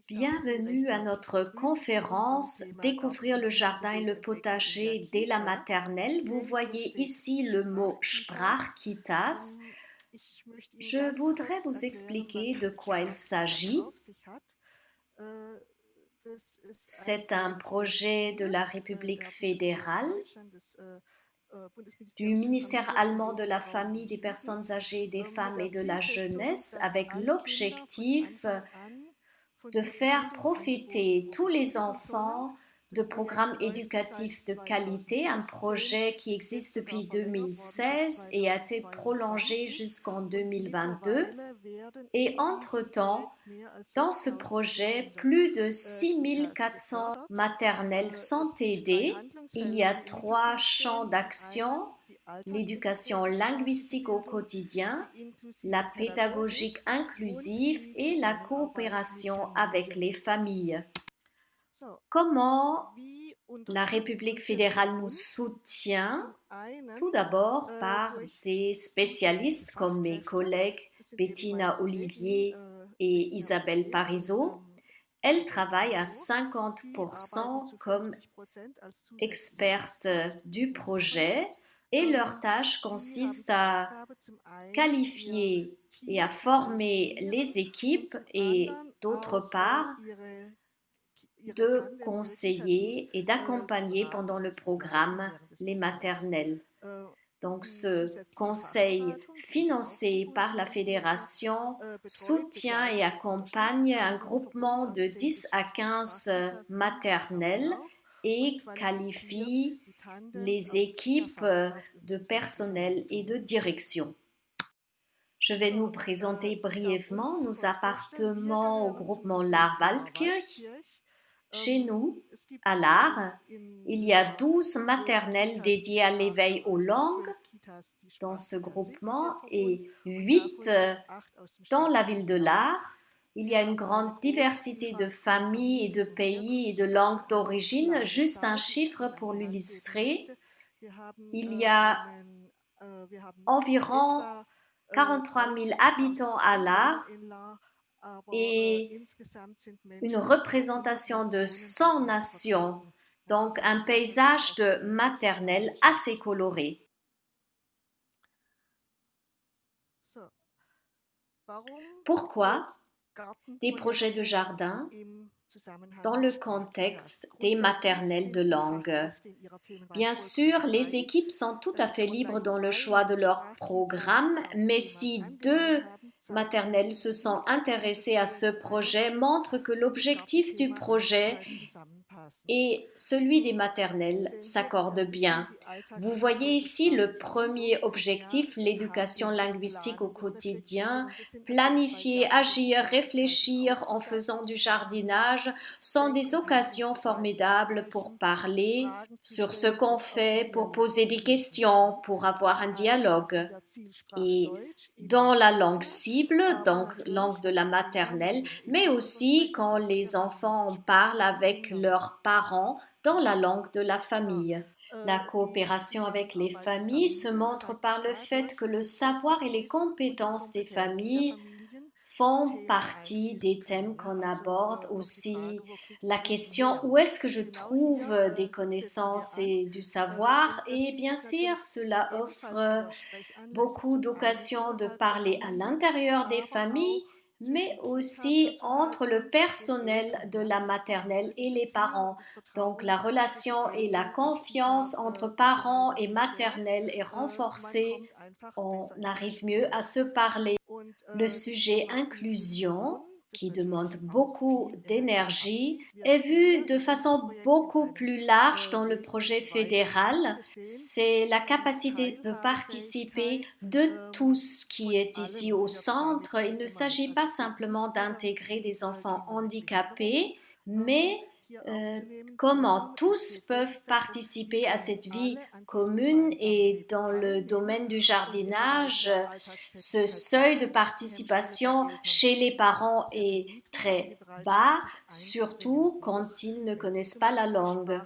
Bienvenue à notre conférence Découvrir le jardin et le potager dès la maternelle. Vous voyez ici le mot Sprachkitas. Je voudrais vous expliquer de quoi il s'agit. C'est un projet de la République fédérale, du ministère allemand de la Famille, des personnes âgées, des femmes et de la jeunesse, avec l'objectif de faire profiter tous les enfants de programmes éducatifs de qualité, un projet qui existe depuis 2016 et a été prolongé jusqu'en 2022. Et entre-temps, dans ce projet, plus de 6400 maternelles sont aidées. Il y a 3 champs d'action: l'éducation linguistique au quotidien, la pédagogique inclusive et la coopération avec les familles. Comment la République fédérale nous soutient? Tout d'abord par des spécialistes comme mes collègues Bettina Olivier et Isabelle Parizeau. Elles travaillent à 50% comme expertes du projet et leur tâche consiste à qualifier et à former les équipes et d'autre part de conseiller et d'accompagner pendant le programme les maternelles. Donc ce conseil financé par la fédération soutient et accompagne un groupement de 10 à 15 maternelles et qualifie les équipes de personnel et de direction. Je vais nous présenter brièvement. Nous appartenons au groupement Laar-Waldkirch. Chez nous, à Laar, il y a 12 maternelles dédiées à l'éveil aux langues dans ce groupement et 8 dans la ville de Laar. Il y a une grande diversité de familles et de pays et de langues d'origine. Juste un chiffre pour l'illustrer. Il y a environ 43 000 habitants à Laar et une représentation de 100 nations, donc un paysage de maternelle assez coloré. Pourquoi des projets de jardin dans le contexte des maternelles de langue? Bien sûr, les équipes sont tout à fait libres dans le choix de leur programme, mais si 2 maternelles se sont intéressées à ce projet, montre que l'objectif du projet et celui des maternelles s'accordent bien. Vous voyez ici le premier objectif, l'éducation linguistique au quotidien. Planifier, agir, réfléchir en faisant du jardinage sont des occasions formidables pour parler sur ce qu'on fait, pour poser des questions, pour avoir un dialogue. Et dans la langue cible, donc langue de la maternelle, mais aussi quand les enfants en parlent avec leurs parents dans la langue de la famille. La coopération avec les familles se montre par le fait que le savoir et les compétences des familles font partie des thèmes qu'on aborde. Aussi la question où est-ce que je trouve des connaissances et du savoir, et bien sûr cela offre beaucoup d'occasions de parler à l'intérieur des familles, mais aussi entre le personnel de la maternelle et les parents. Donc la relation et la confiance entre parents et maternelle est renforcée. On arrive mieux à se parler. Le sujet inclusion, qui demande beaucoup d'énergie, est vu de façon beaucoup plus large dans le projet fédéral. C'est la capacité de participer de tous qui est ici au centre. Il ne s'agit pas simplement d'intégrer des enfants handicapés, mais comment tous peuvent participer à cette vie commune. Et dans le domaine du jardinage, ce seuil de participation chez les parents est très bas, surtout quand ils ne connaissent pas la langue.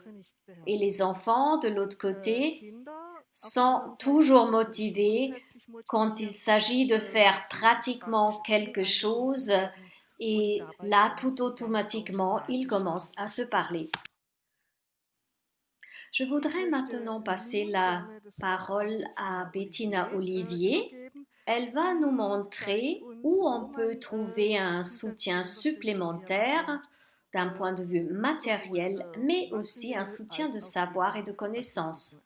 Et les enfants, de l'autre côté, sont toujours motivés quand il s'agit de faire pratiquement quelque chose. Et là, tout automatiquement, ils commencent à se parler. Je voudrais maintenant passer la parole à Bettina Olivier. Elle va nous montrer où on peut trouver un soutien supplémentaire d'un point de vue matériel, mais aussi un soutien de savoir et de connaissances.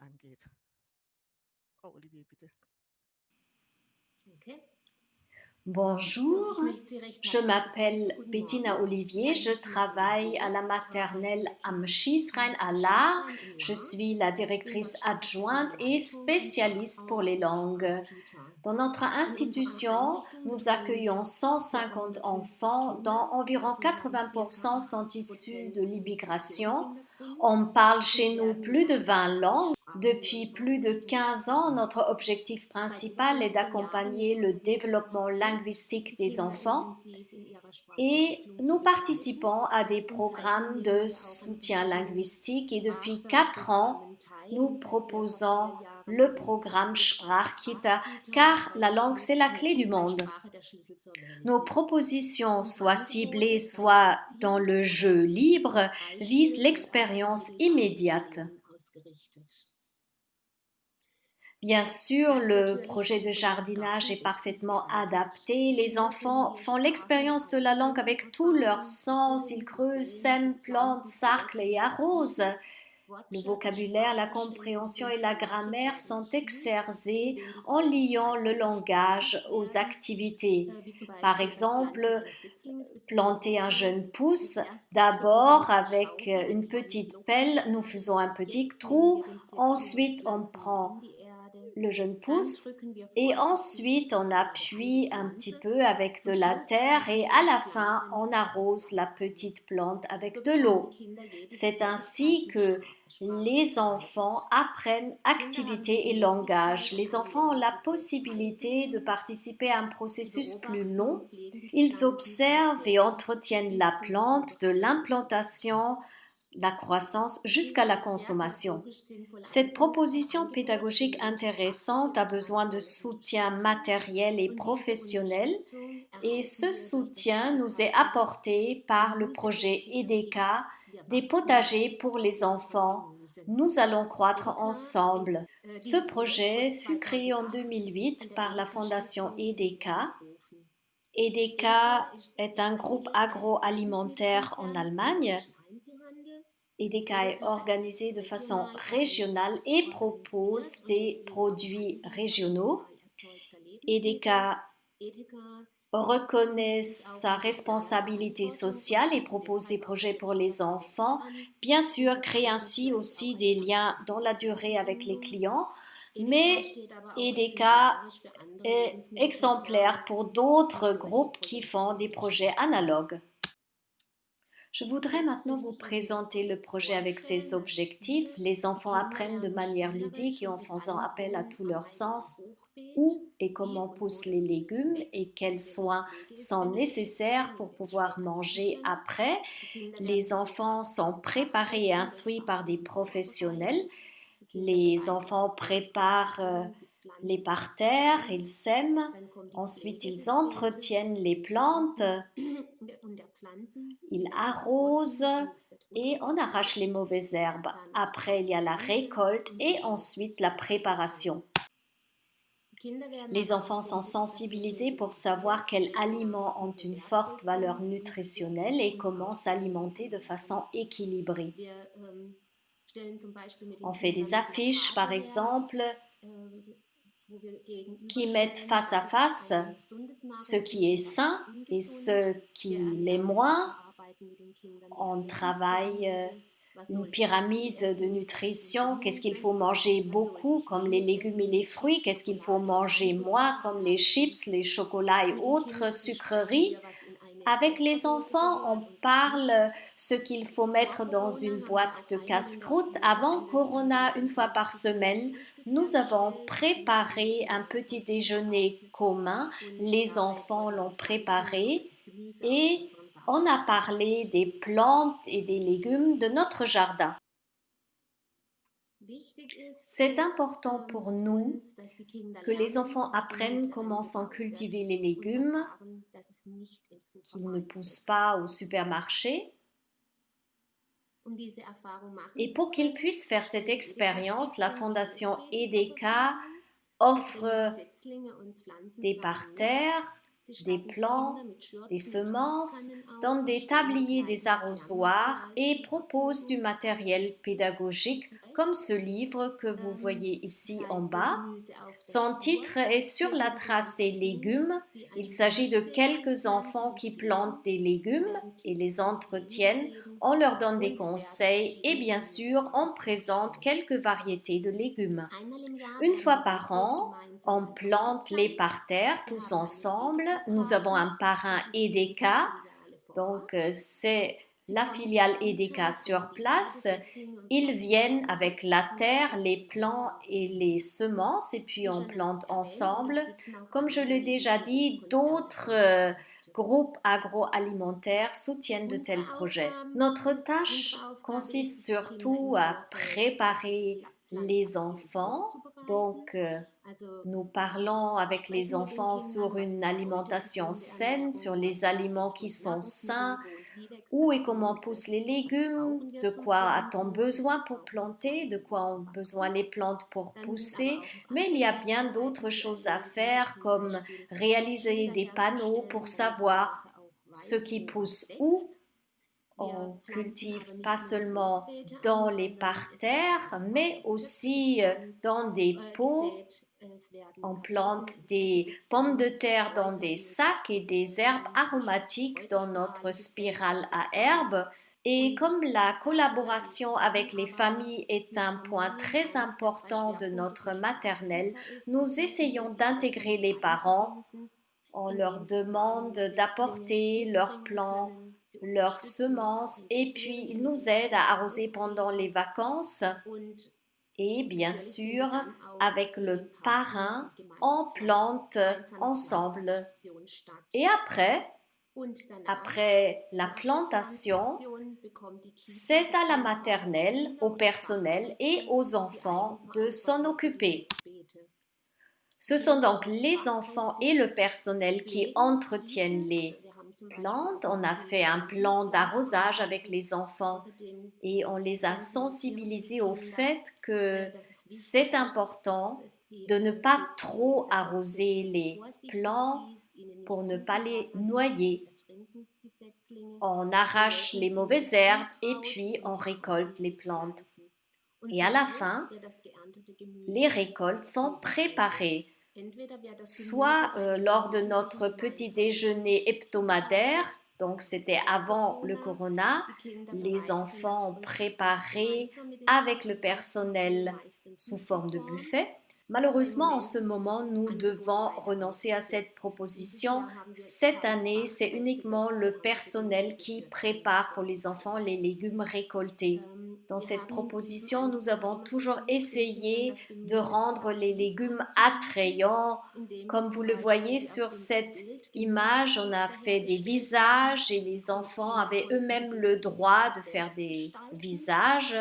Bonjour, je m'appelle Bettina Olivier, je travaille à la maternelle am Schießrhein à Lahr. Je suis la directrice adjointe et spécialiste pour les langues. Dans notre institution, nous accueillons 150 enfants, dont environ 80% sont issus de l'immigration. On parle chez nous plus de 20 langues. Depuis plus de 15 ans, notre objectif principal est d'accompagner le développement linguistique des enfants et nous participons à des programmes de soutien linguistique et depuis 4 ans, nous proposons le programme Sprachkita car la langue c'est la clé du monde. Nos propositions, soit ciblées, soit dans le jeu libre, visent l'expérience immédiate. Bien sûr, le projet de jardinage est parfaitement adapté. Les enfants font l'expérience de la langue avec tous leurs sens. Ils creusent, sèment, plantent, sarclent et arrosent. Le vocabulaire, la compréhension et la grammaire sont exercés en liant le langage aux activités. Par exemple, planter un jeune pouce, d'abord avec une petite pelle, nous faisons un petit trou, ensuite on prend le jeune pouce et ensuite on appuie un petit peu avec de la terre et à la fin on arrose la petite plante avec de l'eau. C'est ainsi que les enfants apprennent activité et langage. Les enfants ont la possibilité de participer à un processus plus long. Ils observent et entretiennent la plante de l'implantation, la croissance jusqu'à la consommation. Cette proposition pédagogique intéressante a besoin de soutien matériel et professionnel et ce soutien nous est apporté par le projet EDECA, des potagers pour les enfants. Nous allons croître ensemble. Ce projet fut créé en 2008 par la fondation EDECA. EDECA est un groupe agroalimentaire en Allemagne. EDECA est organisé de façon régionale et propose des produits régionaux. EDECA reconnaît sa responsabilité sociale et propose des projets pour les enfants. Bien sûr, crée ainsi aussi des liens dans la durée avec les clients, mais EDECA est exemplaire pour d'autres groupes qui font des projets analogues. Je voudrais maintenant vous présenter le projet avec ses objectifs. Les enfants apprennent de manière ludique et en faisant appel à tous leurs sens où et comment poussent les légumes et quels soins sont nécessaires pour pouvoir manger après. Les enfants sont préparés et instruits par des professionnels. Les enfants préparent les parterres, ils sèment, ensuite ils entretiennent les plantes, ils arrosent et on arrache les mauvaises herbes. Après, il y a la récolte et ensuite la préparation. Les enfants sont sensibilisés pour savoir quels aliments ont une forte valeur nutritionnelle et comment s'alimenter de façon équilibrée. On fait des affiches, par exemple, qui mettent face à face ce qui est sain et ce qui l'est moins. On travaille une pyramide de nutrition. Qu'est-ce qu'il faut manger beaucoup, comme les légumes et les fruits? Qu'est-ce qu'il faut manger moins, comme les chips, les chocolats et autres sucreries? Avec les enfants, on parle ce qu'il faut mettre dans une boîte de casse-croûte. Avant Corona, une fois par semaine, nous avons préparé un petit déjeuner commun. Les enfants l'ont préparé et on a parlé des plantes et des légumes de notre jardin. C'est important pour nous que les enfants apprennent comment sont cultivés les légumes, qu'ils ne poussent pas au supermarché. Et pour qu'ils puissent faire cette expérience, la Fondation EDECA offre des parterres, des plants, des semences dans des tabliers, des arrosoirs et propose du matériel pédagogique comme ce livre que vous voyez ici en bas. Son titre est Sur la trace des légumes. Il s'agit de quelques enfants qui plantent des légumes et les entretiennent. On leur donne des conseils et bien sûr, on présente quelques variétés de légumes. Une fois par an, on plante les parterres tous ensemble. Nous avons un parrain EDECA, donc c'est la filiale EDECA sur place. Ils viennent avec la terre, les plants et les semences et puis on plante ensemble. Comme je l'ai déjà dit, d'autres groupes agroalimentaires soutiennent de tels projets. Notre tâche consiste surtout à préparer les enfants. Donc, nous parlons avec les enfants sur une alimentation saine, sur les aliments qui sont sains, où et comment poussent les légumes, de quoi a-t-on besoin pour planter, de quoi ont besoin les plantes pour pousser, mais il y a bien d'autres choses à faire comme réaliser des panneaux pour savoir ce qui pousse où. On cultive pas seulement dans les parterres, mais aussi dans des pots. On plante des pommes de terre dans des sacs et des herbes aromatiques dans notre spirale à herbes. Et comme la collaboration avec les familles est un point très important de notre maternelle, nous essayons d'intégrer les parents. On leur demande d'apporter leurs plants, leurs semences et puis ils nous aident à arroser pendant les vacances. Et bien sûr, avec le parrain, on plante ensemble. Et après la plantation, c'est à la maternelle, au personnel et aux enfants de s'en occuper. Ce sont donc les enfants et le personnel qui entretiennent les plantes. On a fait un plan d'arrosage avec les enfants et on les a sensibilisés au fait que c'est important de ne pas trop arroser les plants pour ne pas les noyer. On arrache les mauvaises herbes et puis on récolte les plantes. Et à la fin, les récoltes sont préparées, soit lors de notre petit déjeuner hebdomadaire, donc c'était avant le corona, les enfants ont préparé avec le personnel sous forme de buffet. Malheureusement, en ce moment, nous devons renoncer à cette proposition. Cette année, c'est uniquement le personnel qui prépare pour les enfants les légumes récoltés. Dans cette proposition, nous avons toujours essayé de rendre les légumes attrayants. Comme vous le voyez sur cette image, on a fait des visages et les enfants avaient eux-mêmes le droit de faire des visages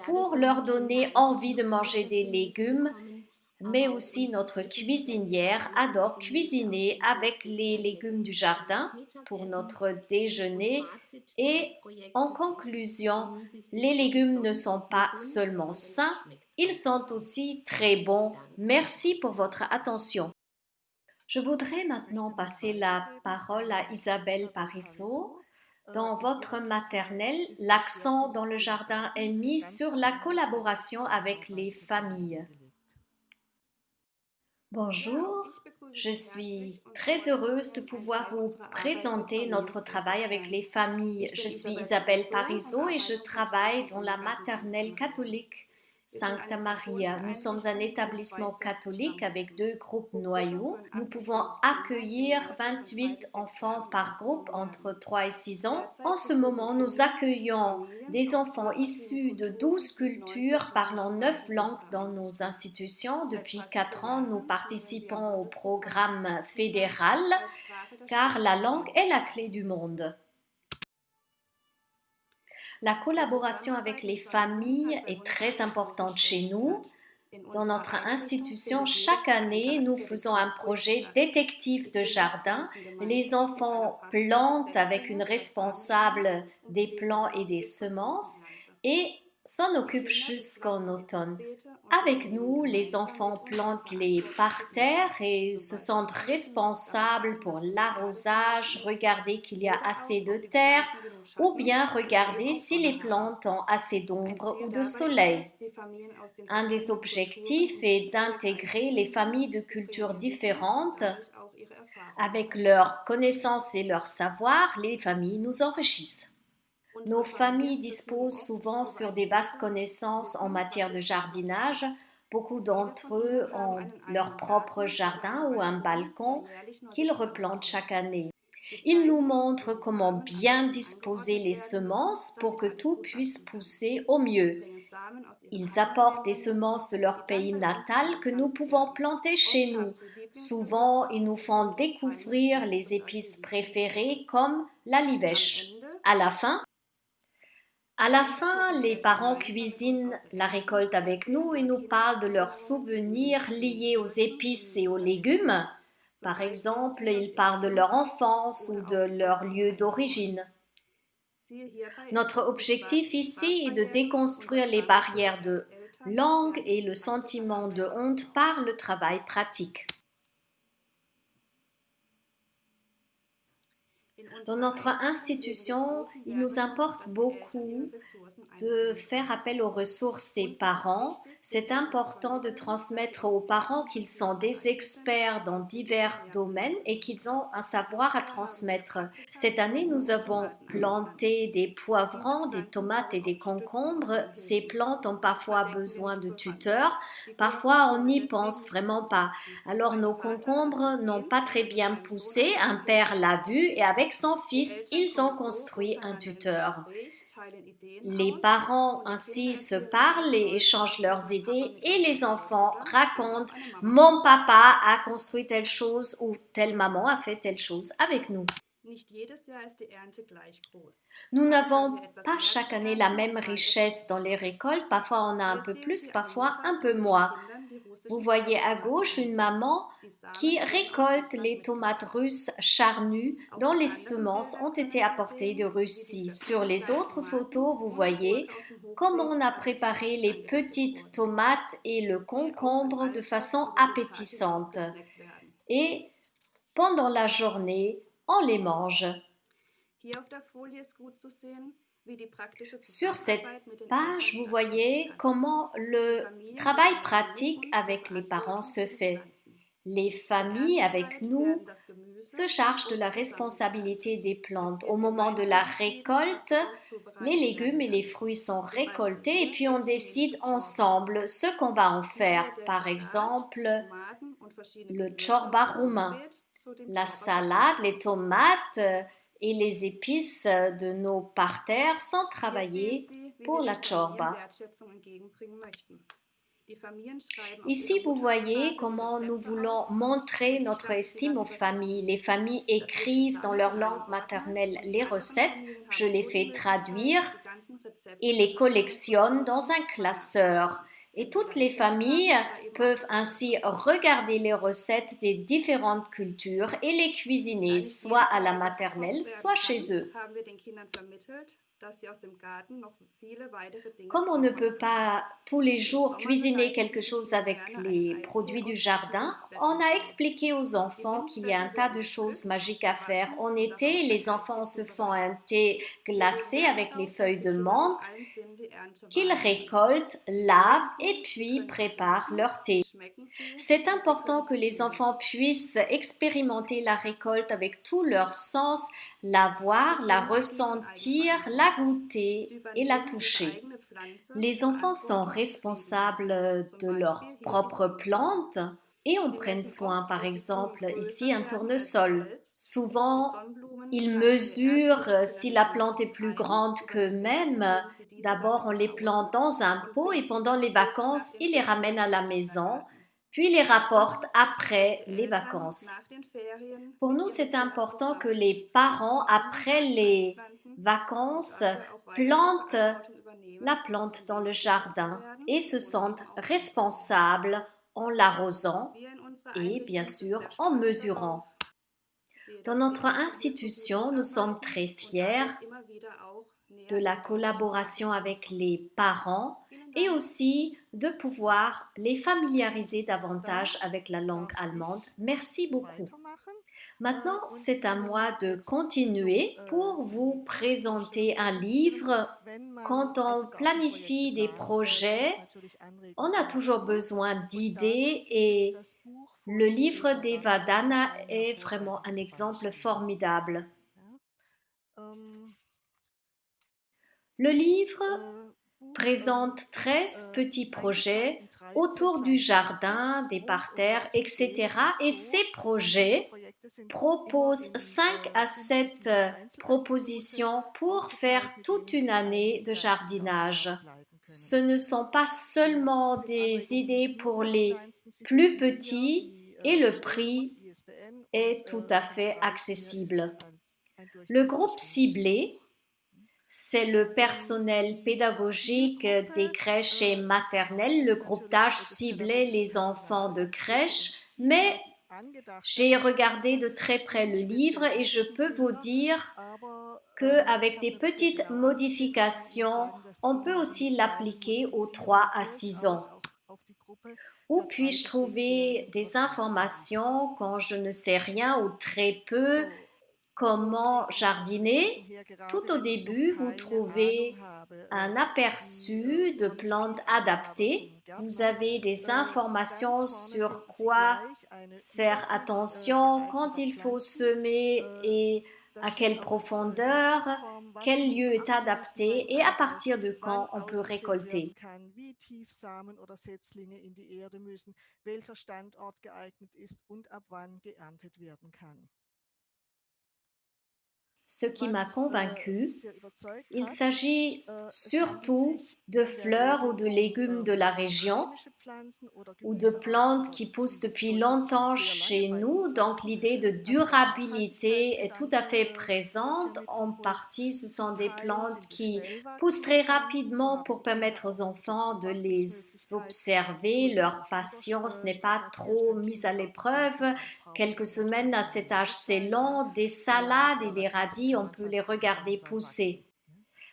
pour leur donner envie de manger des légumes. Mais aussi notre cuisinière adore cuisiner avec les légumes du jardin pour notre déjeuner. Et en conclusion, les légumes ne sont pas seulement sains, ils sont aussi très bons. Merci pour votre attention. Je voudrais maintenant passer la parole à Isabelle Parisot. Dans votre maternelle, l'accent dans le jardin est mis sur la collaboration avec les familles. Bonjour, je suis très heureuse de pouvoir vous présenter notre travail avec les familles. Je suis Isabelle Parisot et je travaille dans la maternelle catholique Sancta Maria. Nous sommes un établissement catholique avec 2 groupes noyaux. Nous pouvons accueillir 28 enfants par groupe entre 3 et 6 ans. En ce moment, nous accueillons des enfants issus de 12 cultures parlant 9 langues dans nos institutions. Depuis 4 ans, nous participons au programme fédéral car la langue est la clé du monde. La collaboration avec les familles est très importante chez nous. Dans notre institution, chaque année, nous faisons un projet détective de jardin. Les enfants plantent avec une responsable des plants et des semences et s'en occupent jusqu'en automne. Avec nous, les enfants plantent les parterres et se sentent responsables pour l'arrosage, regarder qu'il y a assez de terre ou bien regarder si les plantes ont assez d'ombre ou de soleil. Un des objectifs est d'intégrer les familles de cultures différentes. Avec leurs connaissances et leur savoir, les familles nous enrichissent. Nos familles disposent souvent sur des vastes connaissances en matière de jardinage. Beaucoup d'entre eux ont leur propre jardin ou un balcon qu'ils replantent chaque année. Ils nous montrent comment bien disposer les semences pour que tout puisse pousser au mieux. Ils apportent des semences de leur pays natal que nous pouvons planter chez nous. Souvent, ils nous font découvrir les épices préférées comme la livèche. À la fin, les parents cuisinent la récolte avec nous et nous parlent de leurs souvenirs liés aux épices et aux légumes. Par exemple, ils parlent de leur enfance ou de leur lieu d'origine. Notre objectif ici est de déconstruire les barrières de langue et le sentiment de honte par le travail pratique. Dans notre institution, il nous importe beaucoup de faire appel aux ressources des parents. C'est important de transmettre aux parents qu'ils sont des experts dans divers domaines et qu'ils ont un savoir à transmettre. Cette année, nous avons planté des poivrons, des tomates et des concombres. Ces plantes ont parfois besoin de tuteurs, parfois on n'y pense vraiment pas. Alors nos concombres n'ont pas très bien poussé, un père l'a vu et avec son fils, ils ont construit un tuteur. Les parents ainsi se parlent et échangent leurs idées et les enfants racontent « Mon papa a construit telle chose » ou « Telle maman a fait telle chose avec nous ». Nous n'avons pas chaque année la même richesse dans les récoltes, parfois on a un peu plus, parfois un peu moins. Vous voyez à gauche une maman qui récolte les tomates russes charnues dont les semences ont été apportées de Russie. Sur les autres photos, vous voyez comment on a préparé les petites tomates et le concombre de façon appétissante. Et pendant la journée, on les mange. Sur cette page, vous voyez comment le travail pratique avec les parents se fait. Les familles, avec nous, se chargent de la responsabilité des plantes. Au moment de la récolte, les légumes et les fruits sont récoltés et puis on décide ensemble ce qu'on va en faire. Par exemple, le chorba roumain, la salade, les tomates et les épices de nos parterres sont travaillées pour la chorba. Ici, vous voyez comment nous voulons montrer notre estime aux familles. Les familles écrivent dans leur langue maternelle les recettes, je les fais traduire et les collectionnent dans un classeur. Et toutes les familles peuvent ainsi regarder les recettes des différentes cultures et les cuisiner, soit à la maternelle, soit chez eux. Comme on ne peut pas tous les jours cuisiner quelque chose avec les produits du jardin, on a expliqué aux enfants qu'il y a un tas de choses magiques à faire. En été, les enfants se font un thé glacé avec les feuilles de menthe qu'ils récoltent, lavent et puis préparent leur thé. C'est important que les enfants puissent expérimenter la récolte avec tous leurs sens, la voir, la ressentir, la goûter et la toucher. Les enfants sont responsables de leurs propres plantes et en prennent soin. Par exemple, ici un tournesol. Souvent, ils mesurent si la plante est plus grande qu'eux-mêmes. D'abord, on les plante dans un pot et pendant les vacances, ils les ramènent à la maison, puis les rapportent après les vacances. Pour nous, c'est important que les parents, après les vacances plantent la plante dans le jardin et se sentent responsables en l'arrosant et bien sûr en mesurant. Dans notre institution, nous sommes très fiers de la collaboration avec les parents et aussi de pouvoir les familiariser davantage avec la langue allemande. Merci beaucoup. Maintenant, c'est à moi de continuer pour vous présenter un livre. Quand on planifie des projets, on a toujours besoin d'idées et le livre d'Eva Dana est vraiment un exemple formidable. Le livre présente 13 petits projets autour du jardin, des parterres, etc. Et ces projets proposent 5 à 7 propositions pour faire toute une année de jardinage. Ce ne sont pas seulement des idées pour les plus petits et le prix est tout à fait accessible. Le groupe ciblé, c'est le personnel pédagogique des crèches et maternelles. Le groupe d'âge ciblait les enfants de crèche, mais j'ai regardé de très près le livre et je peux vous dire qu'avec des petites modifications, on peut aussi l'appliquer aux 3 à 6 ans. Où puis-je trouver des informations quand je ne sais rien ou très peu? Comment jardiner? Tout au début, vous trouvez un aperçu de plantes adaptées. Vous avez des informations sur quoi faire attention, quand il faut semer et à quelle profondeur, quel lieu est adapté et à partir de quand on peut récolter. Ce qui m'a convaincu, il s'agit surtout de fleurs ou de légumes de la région ou de plantes qui poussent depuis longtemps chez nous. Donc l'idée de durabilité est tout à fait présente. En partie, ce sont des plantes qui poussent très rapidement pour permettre aux enfants de les observer. Leur patience n'est pas trop mise à l'épreuve. Quelques semaines à cet âge, c'est long. Des salades et des radis, on peut les regarder pousser.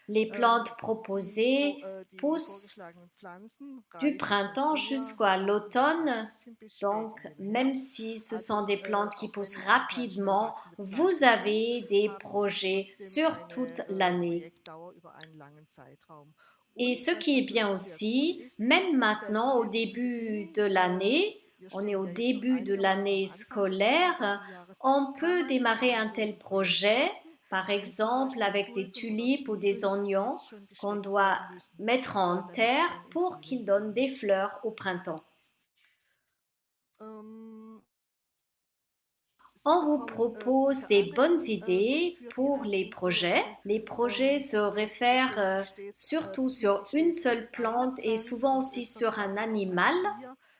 Les plantes proposées poussent du printemps jusqu'à l'automne. Donc, même si ce sont des plantes qui poussent rapidement, vous avez des projets sur toute l'année. Et ce qui est bien aussi, même maintenant au début de l'année, on est au début de l'année scolaire, on peut démarrer un tel projet, par exemple avec des tulipes ou des oignons qu'on doit mettre en terre pour qu'ils donnent des fleurs au printemps. On vous propose des bonnes idées pour les projets. Les projets se réfèrent surtout sur une seule plante et souvent aussi sur un animal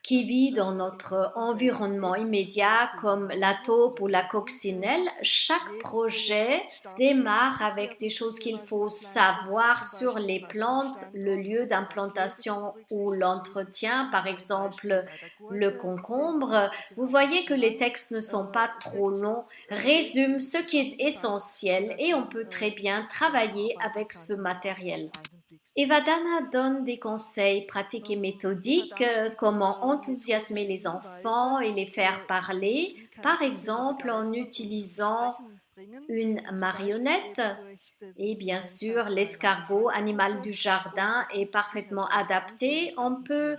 qui vit dans notre environnement immédiat comme la taupe ou la coccinelle. Chaque projet démarre avec des choses qu'il faut savoir sur les plantes, le lieu d'implantation ou l'entretien, par exemple le concombre. Vous voyez que les textes ne sont pas trop longs, résument ce qui est essentiel et on peut très bien travailler avec ce matériel. Eva Dana donne des conseils pratiques et méthodiques, comment enthousiasmer les enfants et les faire parler, par exemple en utilisant une marionnette. Et bien sûr, l'escargot, animal du jardin, est parfaitement adapté. On peut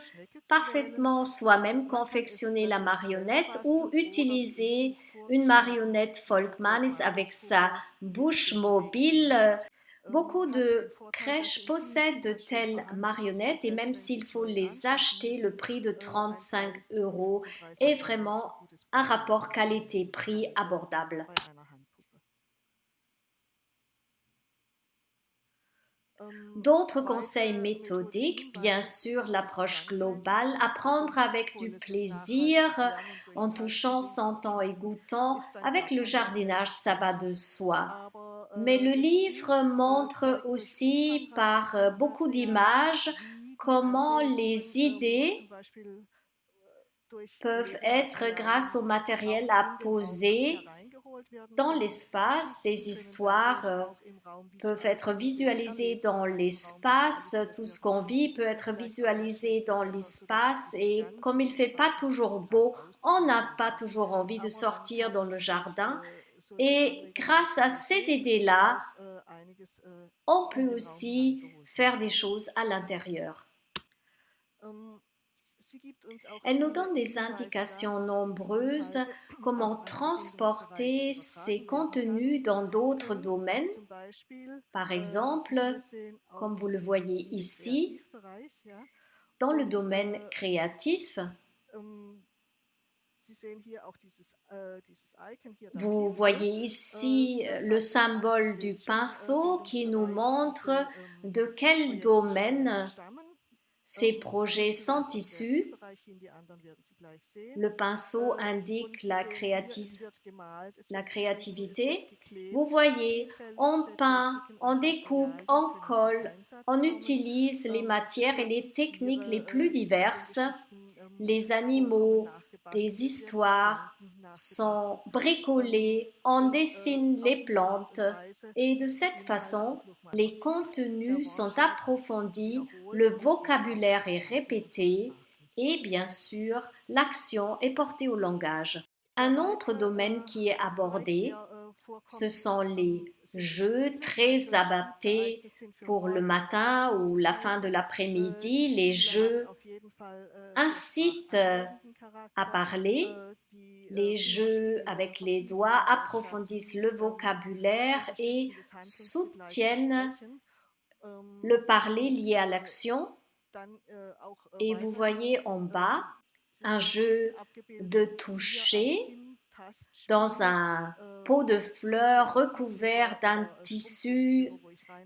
parfaitement soi-même confectionner la marionnette ou utiliser une marionnette Folkmanis avec sa bouche mobile. Beaucoup de crèches possèdent de telles marionnettes et même s'il faut les acheter, le prix de 35 € est vraiment un rapport qualité-prix abordable. D'autres conseils méthodiques, bien sûr l'approche globale, apprendre avec du plaisir, en touchant, sentant et goûtant, avec le jardinage ça va de soi. Mais le livre montre aussi par beaucoup d'images comment les idées peuvent être, grâce au matériel à poser dans l'espace, des histoires peuvent être visualisées dans l'espace, tout ce qu'on vit peut être visualisé dans l'espace et comme il ne fait pas toujours beau, on n'a pas toujours envie de sortir dans le jardin et grâce à ces idées-là, on peut aussi faire des choses à l'intérieur. Elle nous donne des indications nombreuses comment transporter ces contenus dans d'autres domaines. Par exemple, comme vous le voyez ici, dans le domaine créatif, vous voyez ici le symbole du pinceau qui nous montre de quel domaine ces projets sont issus. Le pinceau indique la créativité. Vous voyez, on peint, on découpe, on colle, on utilise les matières et les techniques les plus diverses. Les animaux, des histoires sont bricolés, on dessine les plantes et de cette façon, les contenus sont approfondis, le vocabulaire est répété et bien sûr, l'action est portée au langage. Un autre domaine qui est abordé, ce sont les jeux très adaptés pour le matin ou la fin de l'après-midi. Les jeux incitent à parler. Les jeux avec les doigts approfondissent le vocabulaire et soutiennent le parler lié à l'action. Et vous voyez en bas un jeu de toucher dans un pot de fleurs recouvert d'un tissu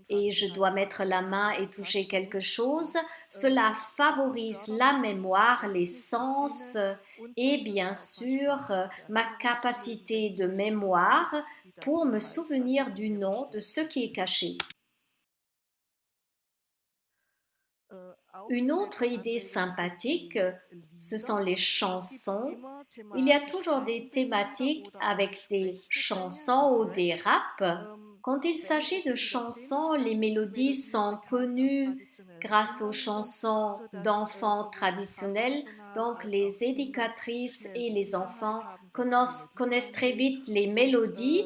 et je dois mettre la main et toucher quelque chose. Cela favorise la mémoire, les sens et bien sûr ma capacité de mémoire pour me souvenir du nom de ce qui est caché. Une autre idée sympathique, ce sont les chansons. Il y a toujours des thématiques avec des chansons ou des raps. Quand il s'agit de chansons, les mélodies sont connues grâce aux chansons d'enfants traditionnelles. Donc les éducatrices et les enfants connaissent très vite les mélodies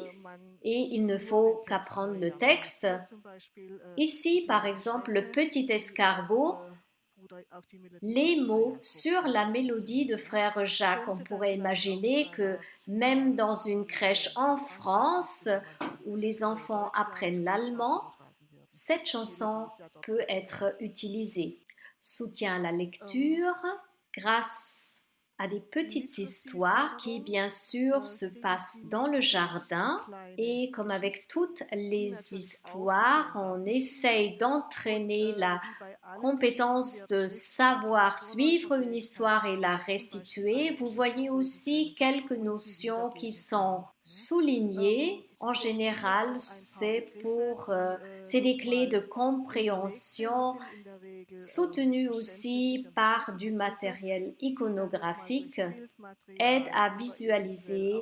et il ne faut qu'apprendre le texte. Ici, par exemple, le petit escargot, les mots sur la mélodie de Frère Jacques. On pourrait imaginer que même dans une crèche en France où les enfants apprennent l'allemand, cette chanson peut être utilisée. Soutien à la lecture grâce à des petites histoires qui bien sûr se passent dans le jardin et comme avec toutes les histoires, on essaye d'entraîner la compétence de savoir suivre une histoire et la restituer. Vous voyez aussi quelques notions qui sont soulignées. En général, c'est des clés de compréhension soutenues aussi par du matériel iconographique, aident à visualiser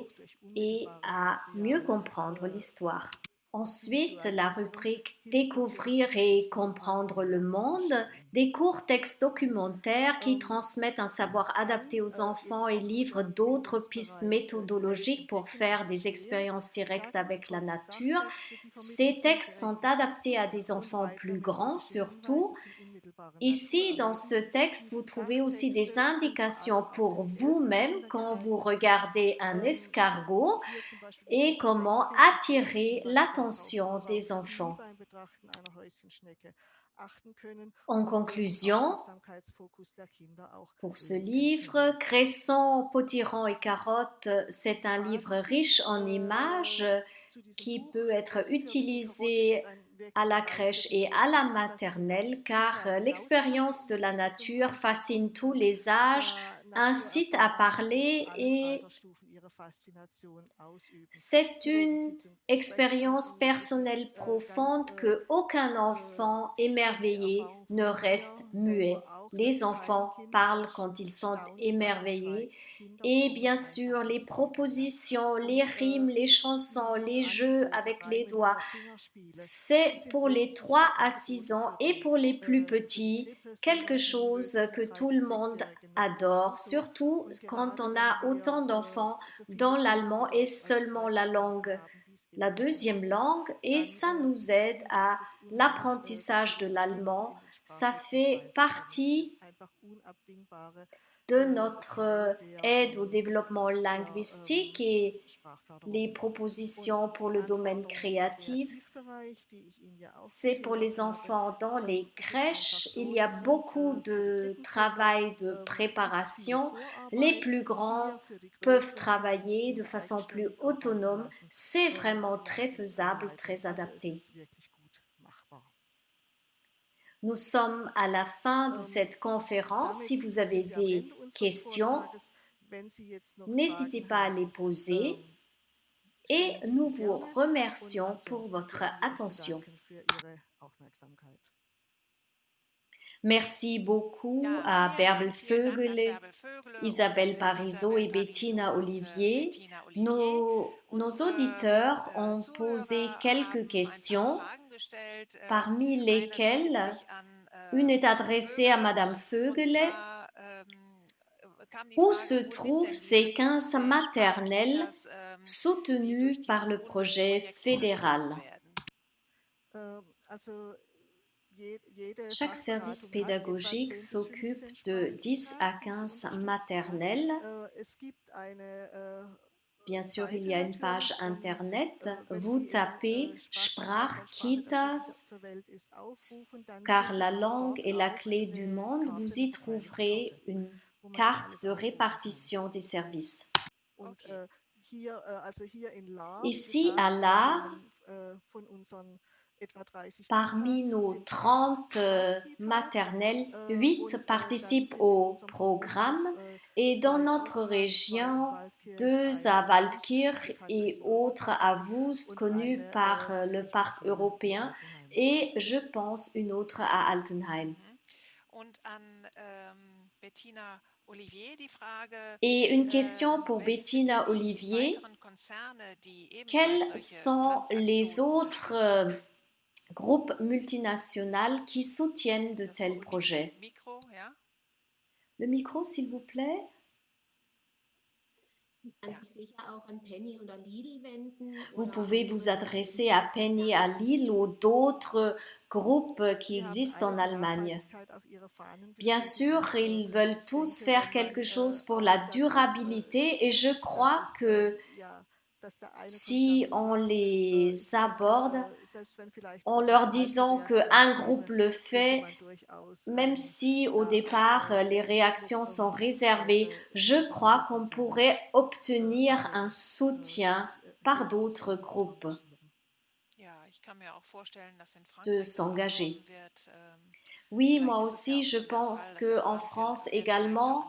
et à mieux comprendre l'histoire. Ensuite, la rubrique Découvrir et comprendre le monde, des courts textes documentaires qui transmettent un savoir adapté aux enfants et livrent d'autres pistes méthodologiques pour faire des expériences directes avec la nature. Ces textes sont adaptés à des enfants plus grands surtout. Ici, dans ce texte, vous trouvez aussi des indications pour vous-même quand vous regardez un escargot et comment attirer l'attention des enfants. En conclusion, pour ce livre, Cresson, Potiron et Carottes, c'est un livre riche en images qui peut être utilisé à la crèche et à la maternelle car l'expérience de la nature fascine tous les âges, incite à parler et C'est une expérience personnelle profonde que aucun enfant émerveillé ne reste muet. Les enfants parlent quand ils sont émerveillés et bien sûr les propositions, les rimes, les chansons, les jeux avec les doigts, c'est pour les 3 à 6 ans et pour les plus petits quelque chose que tout le monde adore, surtout quand on a autant d'enfants dont l'allemand est seulement la deuxième langue et ça nous aide à l'apprentissage de l'allemand. Ça fait partie de notre aide au développement linguistique et les propositions pour le domaine créatif. C'est pour les enfants dans les crèches. Il y a beaucoup de travail de préparation. Les plus grands peuvent travailler de façon plus autonome. C'est vraiment très faisable, très adapté. Nous sommes à la fin de cette conférence. Si vous avez des questions, n'hésitez pas à les poser et nous vous remercions pour votre attention. Merci beaucoup à Bärbel Vögele, Isabelle Parizeau et Bettina Olivier. Nos auditeurs ont posé quelques questions, parmi lesquelles une est adressée à Madame Vögele. Où se trouvent ces 15 maternelles soutenues par le projet fédéral? Chaque service pédagogique s'occupe de 10 à 15 maternelles. Bien sûr, il y a une page internet. Vous tapez Sprachkitas, car la langue est la clé du monde. Vous y trouverez une carte de répartition des services. Ici, à l'art, parmi nos 30 maternelles, 8 participent au programme et dans notre région, 2 à Waldkirch et autres à Wust, connues par le parc européen, et je pense une autre à Altenheim. Et une question pour Bettina Olivier. Quels sont les autres groupes multinationaux qui soutiennent de tels projets? Le micro, s'il vous plaît. Vous pouvez vous adresser à Penny, à Lidl ou d'autres groupes qui existent en Allemagne. Bien sûr, ils veulent tous faire quelque chose pour la durabilité et je crois que si on les aborde en leur disant qu'un groupe le fait, même si au départ les réactions sont réservées, je crois qu'on pourrait obtenir un soutien par d'autres groupes de s'engager. Oui, moi aussi, je pense qu'en France également,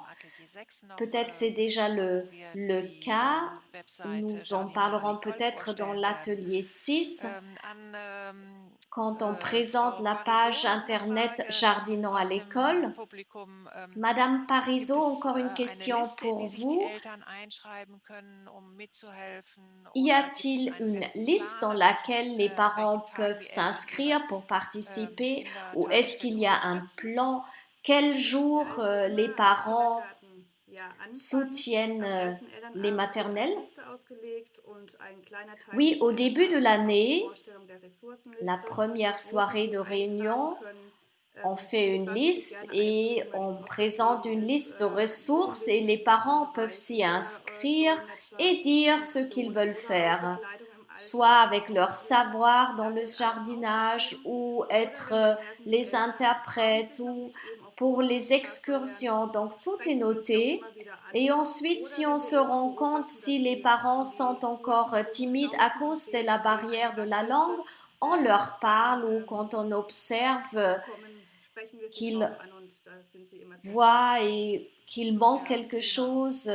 peut-être c'est déjà le cas, nous en parlerons peut-être dans l'atelier 6, quand on présente la page internet Jardinons à l'école. Madame Parizeau, encore une question pour vous. Y a-t-il une liste dans laquelle les parents peuvent s'inscrire pour participer ou est-ce qu'il y a un plan? Quel jour les parents soutiennent les maternelles? Oui, au début de l'année, la première soirée de réunion, on fait une liste et on présente une liste de ressources et les parents peuvent s'y inscrire et dire ce qu'ils veulent faire, soit avec leur savoir dans le jardinage ou être les interprètes ou pour les excursions. Donc tout est noté et ensuite si on se rend compte si les parents sont encore timides à cause de la barrière de la langue, on leur parle ou quand on observe qu'ils voient et qu'il manque quelque chose,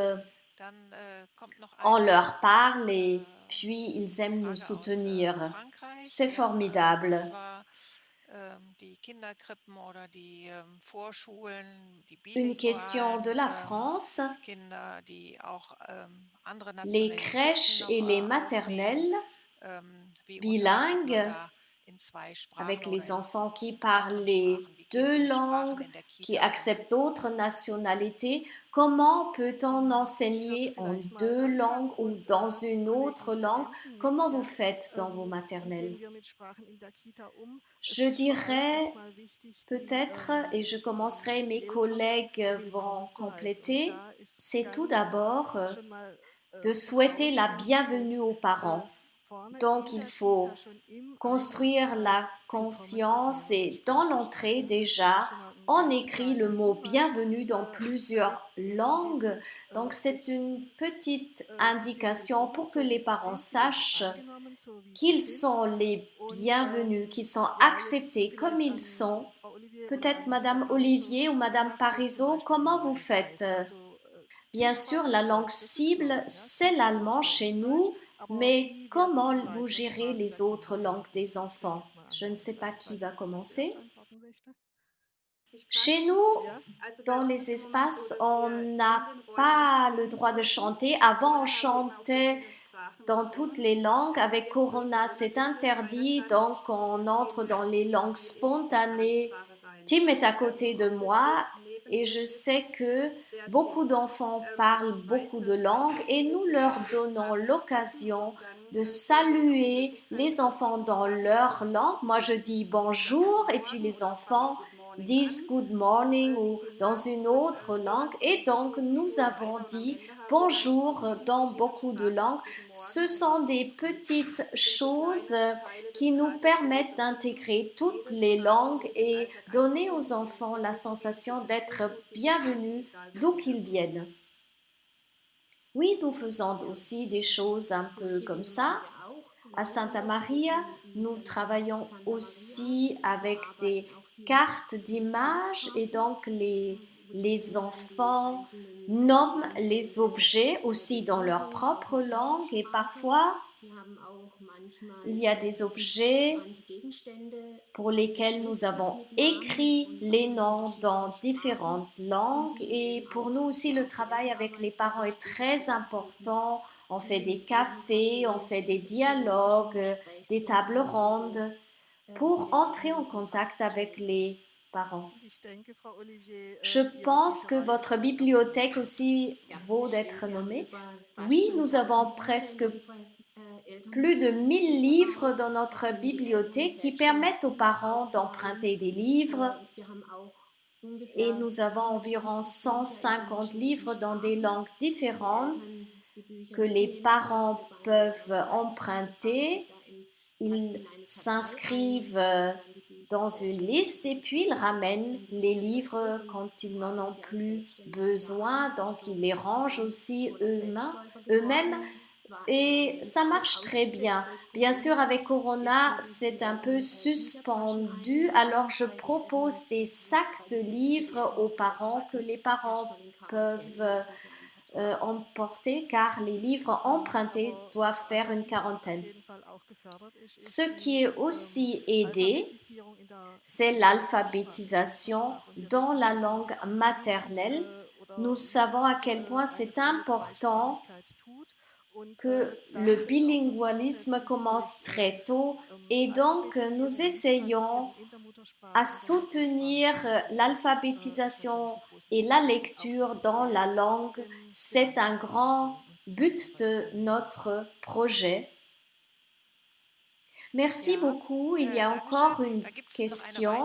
On leur parle et puis ils aiment nous soutenir. C'est formidable. Une question de la France. Les crèches et les maternelles bilingues, avec les enfants qui parlent les deux langues, qui acceptent d'autres nationalités, comment peut-on enseigner en deux langues ou dans une autre langue? Comment vous faites dans vos maternelles? Je dirais peut-être, et je commencerai, mes collègues vont compléter, c'est tout d'abord de souhaiter la bienvenue aux parents. Donc, il faut construire la confiance et dans l'entrée déjà, on écrit le mot bienvenue dans plusieurs langues. Donc, c'est une petite indication pour que les parents sachent qu'ils sont les bienvenus, qu'ils sont acceptés comme ils sont. Peut-être Madame Olivier ou Madame Parizeau, comment vous faites? Bien sûr, la langue cible, c'est l'allemand chez nous, mais comment vous gérez les autres langues des enfants? Je ne sais pas qui va commencer. Chez nous, dans les espaces, on n'a pas le droit de chanter. Avant, on chantait dans toutes les langues. Avec Corona, c'est interdit, donc on entre dans les langues spontanées. Tim est à côté de moi et je sais que beaucoup d'enfants parlent beaucoup de langues et nous leur donnons l'occasion de saluer les enfants dans leur langue. Moi, je dis bonjour et puis les enfants disent good morning ou dans une autre langue. Et donc, nous avons dit bonjour dans beaucoup de langues. Ce sont des petites choses qui nous permettent d'intégrer toutes les langues et donner aux enfants la sensation d'être bienvenus d'où qu'ils viennent. Oui, nous faisons aussi des choses un peu comme ça. À Santa Maria, nous travaillons aussi avec des cartes d'images et donc les enfants nomment les objets aussi dans leur propre langue et parfois il y a des objets pour lesquels nous avons écrit les noms dans différentes langues et pour nous aussi le travail avec les parents est très important. On fait des cafés, on fait des dialogues, des tables rondes pour entrer en contact avec les parents. Je pense que votre bibliothèque aussi vaut d'être nommée. Oui, nous avons presque plus de 1000 livres dans notre bibliothèque qui permettent aux parents d'emprunter des livres et nous avons environ 150 livres dans des langues différentes que les parents peuvent emprunter. Ils s'inscrivent dans une liste et puis ils ramènent les livres quand ils n'en ont plus besoin, donc ils les rangent aussi eux-mêmes. Et ça marche très bien. Bien sûr, avec Corona, c'est un peu suspendu. Alors, je propose des sacs de livres aux parents que les parents peuvent emporter car les livres empruntés doivent faire une quarantaine. Ce qui est aussi aidé, c'est l'alphabétisation dans la langue maternelle. Nous savons à quel point c'est important que le bilingualisme commence très tôt et donc nous essayons à soutenir l'alphabétisation et la lecture dans la langue. C'est un grand but de notre projet. Merci beaucoup. Il y a encore une question.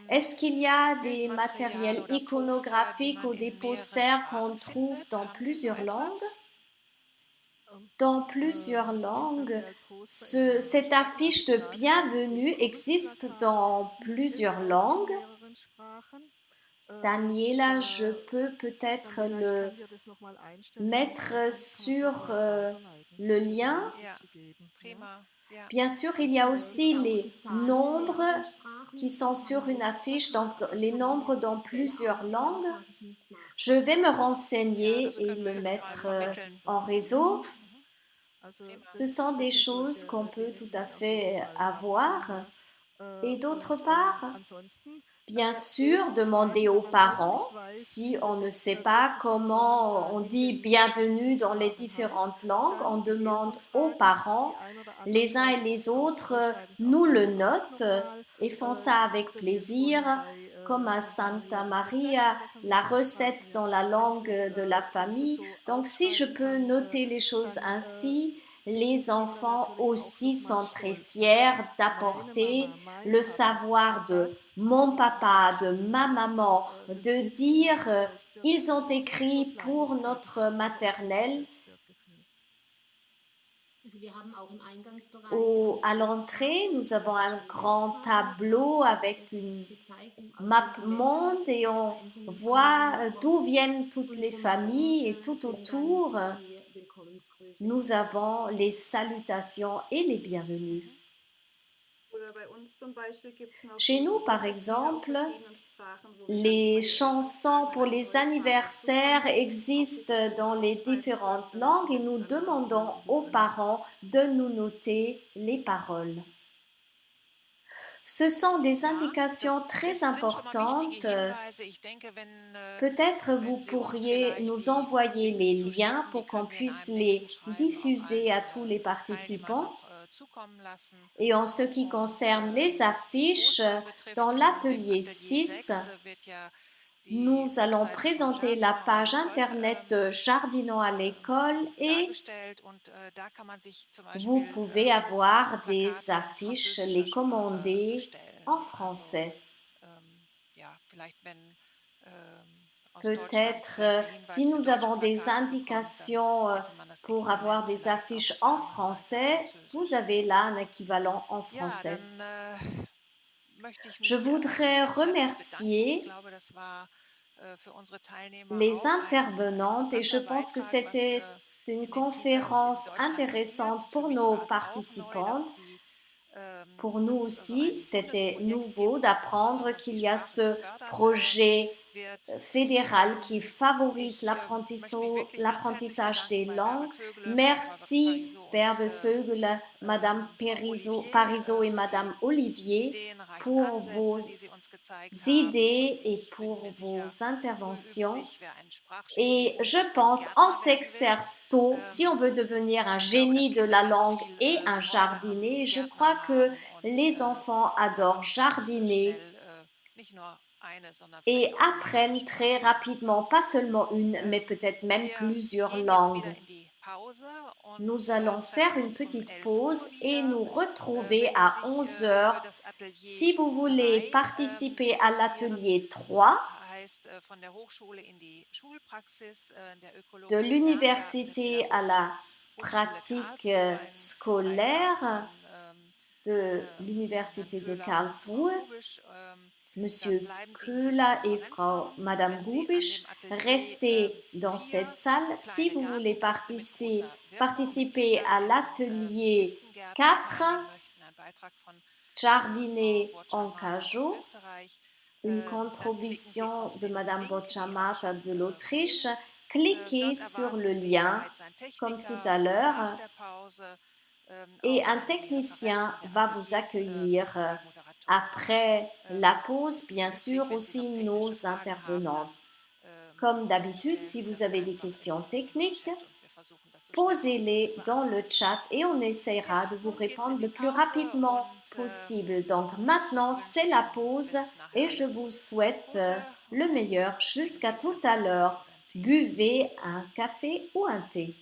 Est-ce qu'il y a des matériels iconographiques ou des posters qu'on trouve dans plusieurs langues? Dans plusieurs langues. Cette affiche de bienvenue existe dans plusieurs langues. Daniela, je peux peut-être le mettre sur le lien. Bien sûr, il y a aussi les nombres qui sont sur une affiche, donc les nombres dans plusieurs langues. Je vais me renseigner et le mettre en réseau. Ce sont des choses qu'on peut tout à fait avoir. Et d'autre part, bien sûr, demander aux parents, si on ne sait pas comment on dit bienvenue dans les différentes langues, on demande aux parents, les uns et les autres nous le notent et font ça avec plaisir, comme à Santa Maria, la recette dans la langue de la famille. Donc si je peux noter les choses ainsi, les enfants aussi sont très fiers d'apporter le savoir de mon papa, de ma maman, de dire ils ont écrit pour notre maternelle. À l'entrée, nous avons un grand tableau avec une map monde et on voit d'où viennent toutes les familles et tout autour, nous avons les salutations et les bienvenus. Chez nous, par exemple, les chansons pour les anniversaires existent dans les différentes langues et nous demandons aux parents de nous noter les paroles. Ce sont des indications très importantes. Peut-être vous pourriez nous envoyer les liens pour qu'on puisse les diffuser à tous les participants. Et en ce qui concerne les affiches, dans l'atelier 6, nous allons présenter la page internet de Jardinons à l'école et vous pouvez avoir des affiches, les commander en français. Peut-être si nous avons des indications pour avoir des affiches en français, vous avez là un équivalent en français. Je voudrais remercier les intervenantes et je pense que c'était une conférence intéressante pour nos participantes. Pour nous aussi, c'était nouveau d'apprendre qu'il y a ce projet fédéral qui favorise l'apprentissage des langues. Merci, Bärbe Vögele, Madame Parizeau et Madame Olivier pour vos idées et pour vos interventions. Et je pense, on s'exerce tôt si on veut devenir un génie de la langue et un jardinier. Je crois que les enfants adorent jardiner et apprennent très rapidement, pas seulement une, mais peut-être même plusieurs langues. Nous allons faire une petite pause et nous retrouver à 11 heures. Si vous voulez participer à l'atelier 3 de l'université à la pratique scolaire de l'université de Karlsruhe, Monsieur Köhler et Madame Gubisch, restez dans cette salle. Si vous voulez participer à l'atelier 4, Jardiner en Cajot, une contribution de Madame Bocciamata de l'Autriche, cliquez sur le lien comme tout à l'heure et un technicien va vous accueillir. Après la pause, bien sûr, aussi nos intervenants. Comme d'habitude, si vous avez des questions techniques, posez-les dans le chat et on essaiera de vous répondre le plus rapidement possible. Donc maintenant, c'est la pause et je vous souhaite le meilleur jusqu'à tout à l'heure. Buvez un café ou un thé.